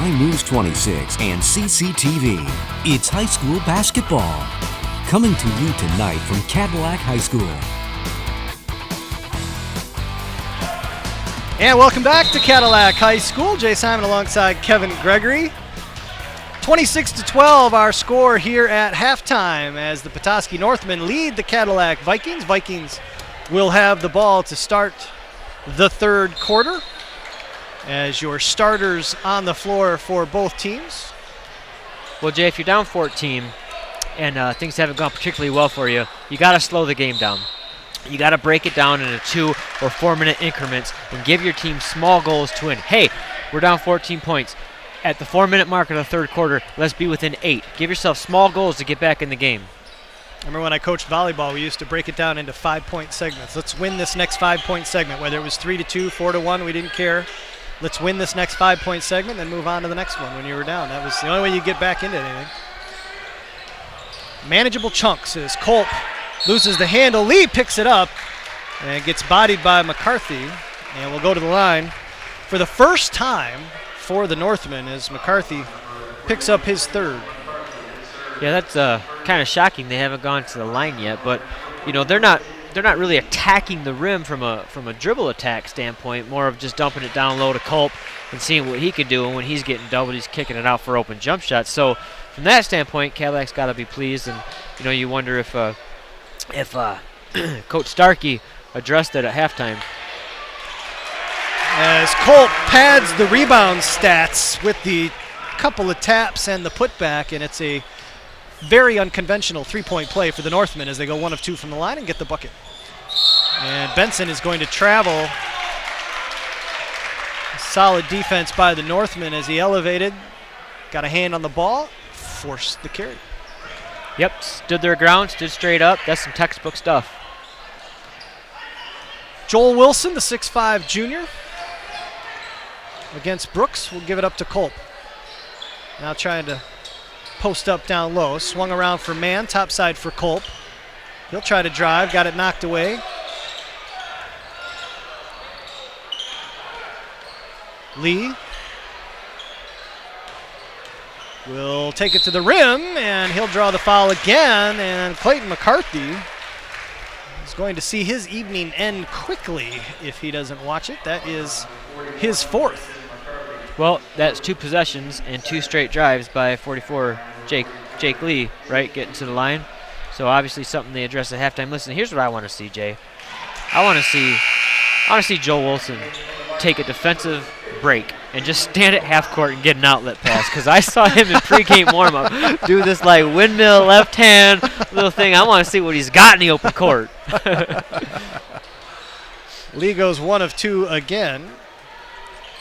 9 News 26 and CCTV. It's high school basketball. Coming to you tonight from Cadillac High School. And welcome back to Cadillac High School. Jay Simon alongside Kevin Gregory. 26-12 our score here at halftime as the Petoskey Northmen lead the Cadillac Vikings. Vikings will have the ball to start the third quarter as your starters on the floor for both teams. Well, Jay, if you're down 14 and things haven't gone particularly well for you, you got to slow the game down. You got to break it down into 2 or 4 minute increments and give your team small goals to win. Hey, we're down 14 points. At the 4 minute mark of the third quarter, let's be within 8. Give yourself small goals to get back in the game. I remember when I coached volleyball, we used to break it down into 5-point segments. Let's win this next 5-point segment, whether it was 3-2, 4-1, we didn't care. Let's win this next 5-point segment, then move on to the next one when you were down. That was the only way you get back into anything. Manageable chunks as Culp loses the handle. Lee picks it up and gets bodied by McCarthy. And we'll go to the line for the first time for the Northmen as McCarthy picks up his third. Yeah, that's kind of shocking. They haven't gone to the line yet, but you know they're not really attacking the rim from a dribble attack standpoint. More of just dumping it down low to Culp and seeing what he can do. And when he's getting doubled, he's kicking it out for open jump shots. So from that standpoint, Cadillac's got to be pleased. And you know you wonder if Coach Starkey addressed it at halftime. As Culp pads the rebound stats with the couple of taps and the putback, and it's a very unconventional three-point play for the Northmen as they go 1 of 2 from the line and get the bucket. And Benson is going to travel. Solid defense by the Northmen as he elevated, got a hand on the ball, forced the carry. Yep, stood their ground, stood straight up. That's some textbook stuff. Joel Wilson, the 6'5 junior, against Brooks. We'll give it up to Culp. Now trying to post up down low. Swung around for man, top side for Culp. He'll try to drive, got it knocked away. Lee will take it to the rim, and he'll draw the foul again, and Clayton McCarthy is going to see his evening end quickly if he doesn't watch it. That is his 4th. Well, that's 2 possessions and 2 straight drives by 44 Jake Lee, right, getting to the line. So obviously something they address at halftime. Listen, here's what I want to see, Jay. I want to see Joel Wilson take a defensive break and just stand at half court and get an outlet pass, because I saw him in pregame warm-up do this like windmill left hand little thing. I want to see what he's got in the open court. Lee goes 1 of 2 again.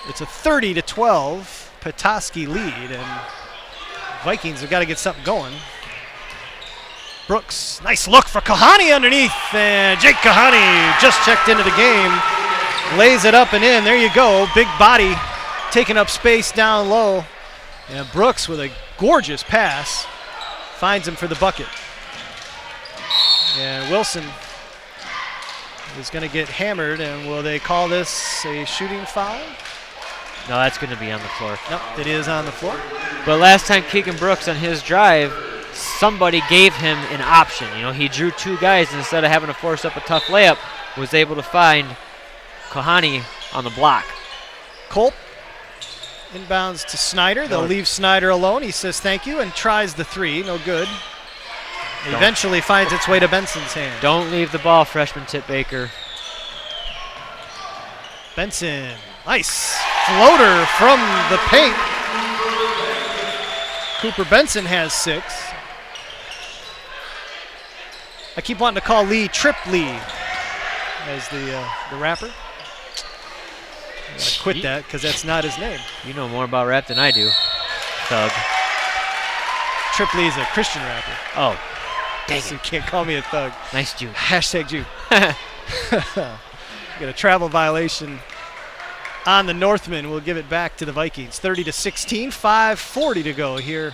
It's a 30-12 Petoskey lead, and Vikings have got to get something going. Brooks, nice look for Kahani underneath, and Jake Kahani just checked into the game. Lays it up and in. There you go. Big body taking up space down low. And Brooks with a gorgeous pass finds him for the bucket. And Wilson is going to get hammered, and will they call this a shooting foul? No, that's going to be on the floor. Nope, it is on the floor. But last time Keegan Brooks on his drive, somebody gave him an option. You know, he drew 2 guys, and instead of having to force up a tough layup, was able to find Kahani on the block. Culp inbounds to Snyder. They'll leave Snyder alone. He says thank you and tries the 3. No good. Eventually finds its way to Benson's hand. Don't leave the ball, freshman Tip Baker. Benson, nice floater from the paint. Cooper Benson has 6. I keep wanting to call Lee Trip Lee as the rapper. I gotta quit that because that's not his name. You know more about rap than I do, thug. Trip Lee is a Christian rapper. Oh, dang So you it. can't call me a thug. Nice Jew. Hashtag Jew. Got a travel violation on the Northmen. We'll give it back to the Vikings. 30-16, 5:40 to go here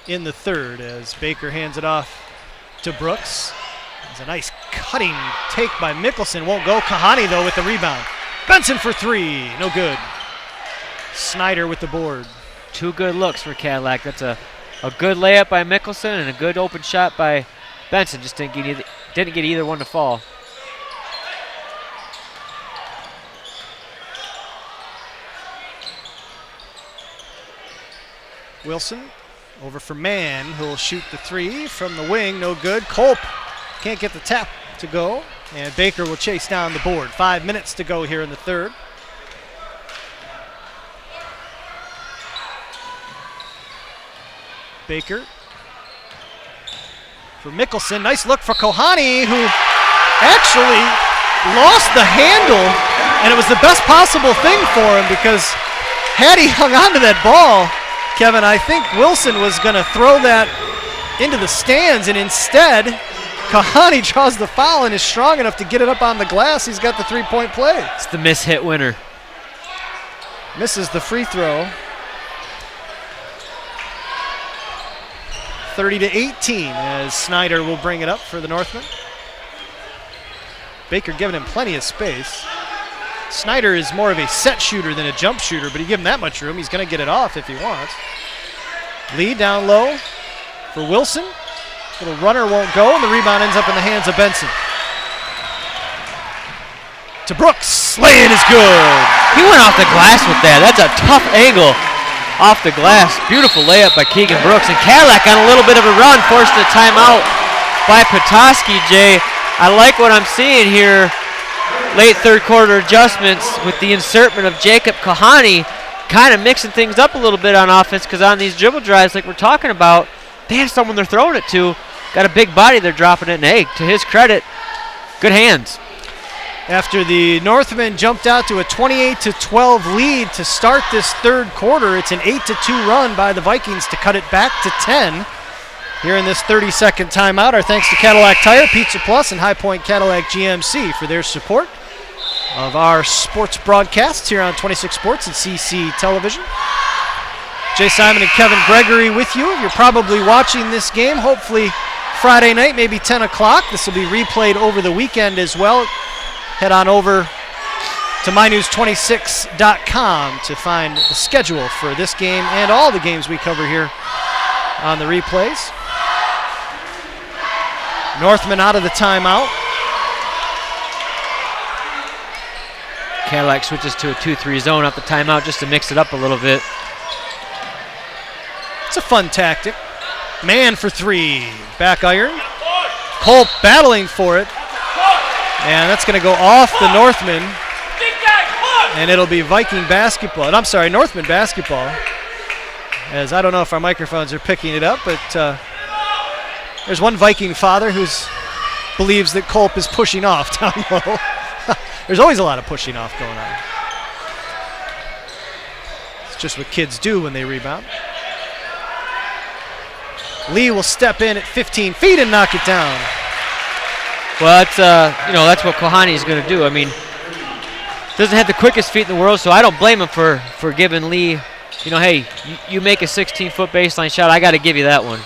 in the third as Baker hands it off to Brooks. It's a nice cutting take by Mickelson. Won't go. Kahani, though, with the rebound. Benson for 3. No good. Snyder with the board. 2 good looks for Cadillac. That's a good layup by Mickelson and a good open shot by Benson. Just didn't get either one to fall. Wilson over for Mann, who'll shoot the 3 from the wing. No good. Culp can't get the tap to go, and Baker will chase down the board. 5 minutes to go here in the third. Baker for Mickelson. Nice look for Kohani, who actually lost the handle, and it was the best possible thing for him because had he hung on to that ball, Kevin, I think Wilson was going to throw that into the stands, and instead, Kahani draws the foul and is strong enough to get it up on the glass. He's got the 3-point play. It's the miss-hit winner. Misses the free throw. 30-18 as Snyder will bring it up for the Northmen. Baker giving him plenty of space. Snyder is more of a set shooter than a jump shooter, but you give him that much room, he's going to get it off if he wants. Lee down low for Wilson. Little runner won't go, and the rebound ends up in the hands of Benson. To Brooks. Lay-in is good. He went off the glass with that. That's a tough angle off the glass. Beautiful layup by Keegan Brooks. And Cadillac on a little bit of a run, forced a timeout by Petoskey, Jay. I like what I'm seeing here. Late third quarter adjustments with the insertion of Jacob Kahani, kind of mixing things up a little bit on offense, because on these dribble drives like we're talking about, they have someone they're throwing it to. Got a big body, they're dropping it, and hey, to his credit, good hands. After the Northmen jumped out to a 28-12 lead to start this third quarter, it's an 8-2 run by the Vikings to cut it back to 10. Here in this 30-second timeout, our thanks to Cadillac Tire, Pizza Plus, and High Point Cadillac GMC for their support of our sports broadcasts here on 26 Sports and CC Television. Jay Simon and Kevin Gregory with you. You're probably watching this game, hopefully Friday night, maybe 10 o'clock. This will be replayed over the weekend as well. Head on over to mynews26.com to find the schedule for this game and all the games we cover here on the replays. Northmen out of the timeout. Cadillac switches to a 2-3 zone off the timeout just to mix it up a little bit. It's a fun tactic. Man for 3. Back iron. Culp battling for it. And that's going to go off the Northmen. And it'll be Viking basketball. I'm sorry, Northmen basketball. As I don't know if our microphones are picking it up, but there's one Viking father who believes that Culp is pushing off down low. There's always a lot of pushing off going on. It's just what kids do when they rebound. Lee will step in at 15 feet and knock it down. Well, that's what Kohani is going to do. I mean, doesn't have the quickest feet in the world, so I don't blame him for giving Lee, hey, you make a 16-foot baseline shot, I got to give you that one.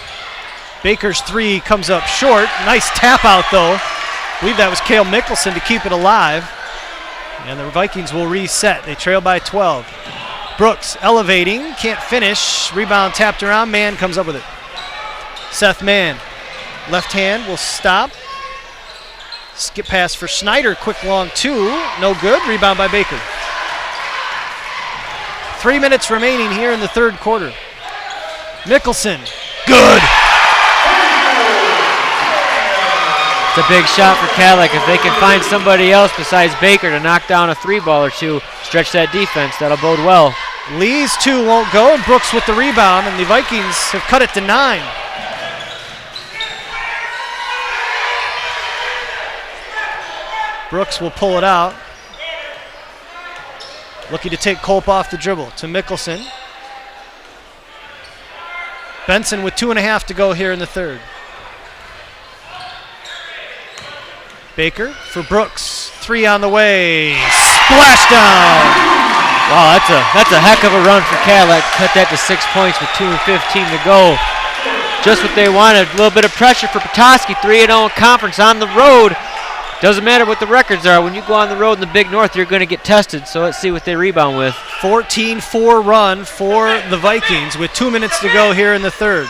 Baker's 3 comes up short. Nice tap out, though. I believe that was Cale Mickelson to keep it alive. And the Vikings will reset. They trail by 12. Brooks elevating, can't finish. Rebound tapped around. Mann comes up with it. Seth Mann, left hand will stop. Skip pass for Snyder. Quick long 2. No good. Rebound by Baker. 3 minutes remaining here in the third quarter. Mickelson. Good. It's a big shot for Cadillac. If they can find somebody else besides Baker to knock down a 3-ball or 2, stretch that defense, that'll bode well. Lee's 2 won't go, and Brooks with the rebound, and the Vikings have cut it to 9. Brooks will pull it out. Looking to take Culp off the dribble to Mickelson. Benson with 2.5 to go here in the third. Baker for Brooks. 3 on the way. Splashdown. Wow, that's a heck of a run for Cadillac. Cut that to 6 points with 2:15 to go. Just what they wanted. A little bit of pressure for Petoskey. 3-0 in conference on the road. Doesn't matter what the records are. When you go on the road in the Big North, you're going to get tested. So let's see what they rebound with. 14-4 run for the Vikings with 2 minutes to go here in the third.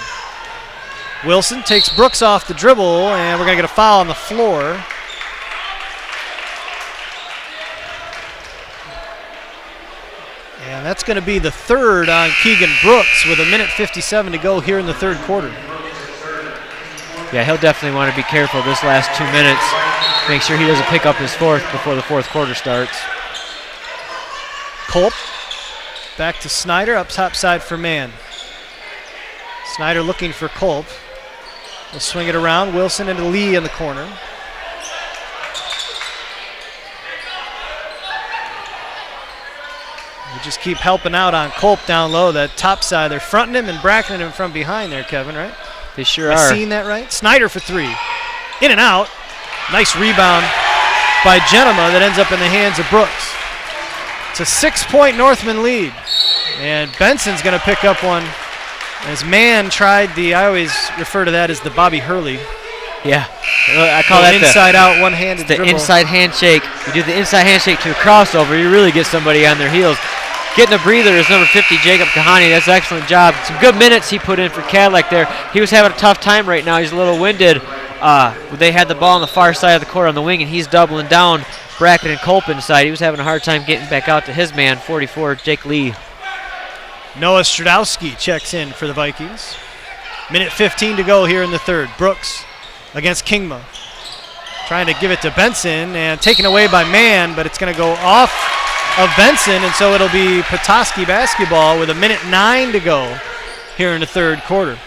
Wilson takes Brooks off the dribble, and we're going to get a foul on the floor. And that's going to be the third on Keegan Brooks with 1:57 to go here in the third quarter. Yeah, he'll definitely want to be careful this last 2 minutes. Make sure he doesn't pick up his fourth before the fourth quarter starts. Culp back to Snyder, up top side for Mann. Snyder looking for Culp. We'll swing it around. Wilson into Lee in the corner. We just keep helping out on Culp down low. That top side, they're fronting him and bracketing him from behind there, Kevin, right? They sure Am are. I seeing that right? Snyder for three. In and out. Nice rebound by Genema that ends up in the hands of Brooks. It's a 6-point Northman lead. And Benson's going to pick up one as Mann tried I always refer to that as the Bobby Hurley. Yeah, I call that inside out one-handed the dribble. inside handshake. You do the inside handshake to a crossover, you really get somebody on their heels. Getting a breather is number 50, Jacob Kahani. That's an excellent job. Some good minutes he put in for Cadillac there. He was having a tough time right now. He's a little winded. They had the ball on the far side of the court on the wing, and he's doubling down Brackett and Culp inside. He was having a hard time getting back out to his man, 44, Jake Lee. Noah Stradowski checks in for the Vikings. 1:15 to go here in the third. Brooks against Kingma. Trying to give it to Benson and taken away by Mann, but it's going to go off of Benson, and so it'll be Petoskey basketball with 1:09 to go here in the third quarter.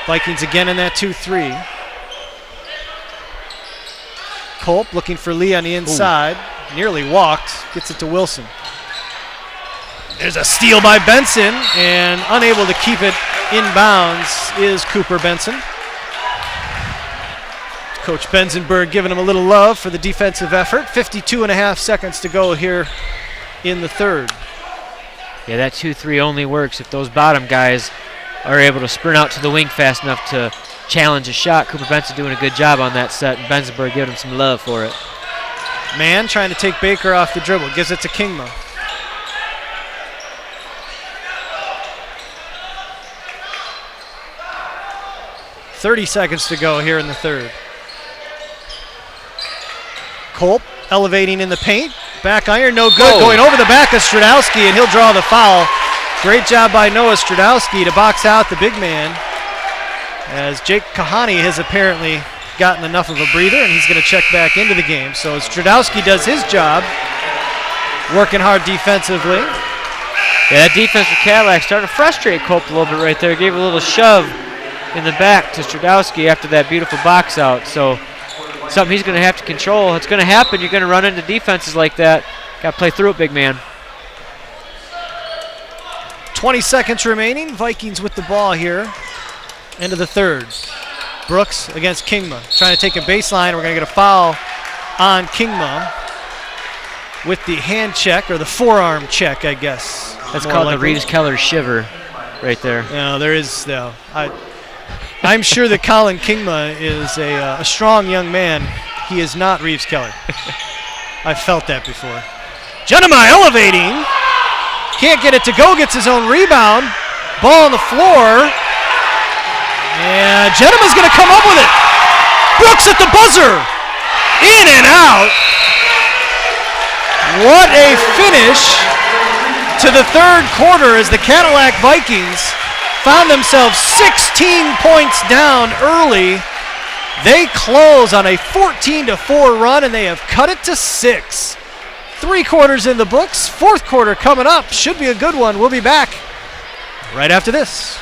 Vikings again in that 2-3. Culp looking for Lee on the inside. Ooh. Nearly walked. Gets it to Wilson. There's a steal by Benson, and unable to keep it in bounds is Cooper Benson. Coach Benzenberg giving him a little love for the defensive effort. 52.5 seconds to go here in the third. Yeah, that 2-3 only works if those bottom guys are able to sprint out to the wing fast enough to challenge a shot. Cooper Benson doing a good job on that set, and Benzenberg giving him some love for it. Mann trying to take Baker off the dribble. Gives it to Kingma. .30 seconds to go here in the third. Culp elevating in the paint. Back iron, no good. Whoa. Going over the back of Stradowski, and he'll draw the foul. Great job by Noah Stradowski to box out the big man, as Jake Kahani has apparently gotten enough of a breather, and he's going to check back into the game. So Stradowski does his job, working hard defensively. Yeah, that defense for Cadillac started to frustrate Culp a little bit right there. Gave a little shove in the back to Stradowski after that beautiful box out. So something he's going to have to control. It's going to happen. You're going to run into defenses like that. Got to play through it, big man. 20 seconds remaining. Vikings with the ball here. End of the third. Brooks against Kingma. Trying to take a baseline. We're going to get a foul on Kingma with the hand check, or the forearm check, I guess. That's called the Reeves-Keller shiver right there. Yeah, there is. No, I'm sure that Colin Kingma is a strong young man. He is not Reeves-Keller. I've felt that before. Genema elevating. Can't get it to go. Gets his own rebound. Ball on the floor. And Genema's going to come up with it. Brooks at the buzzer. In and out. What a finish to the third quarter as the Cadillac Vikings found themselves 16 points down early. They close on a 14-4 run, and they have cut it to 6. 3 quarters in the books. Fourth quarter coming up. Should be a good one. We'll be back right after this.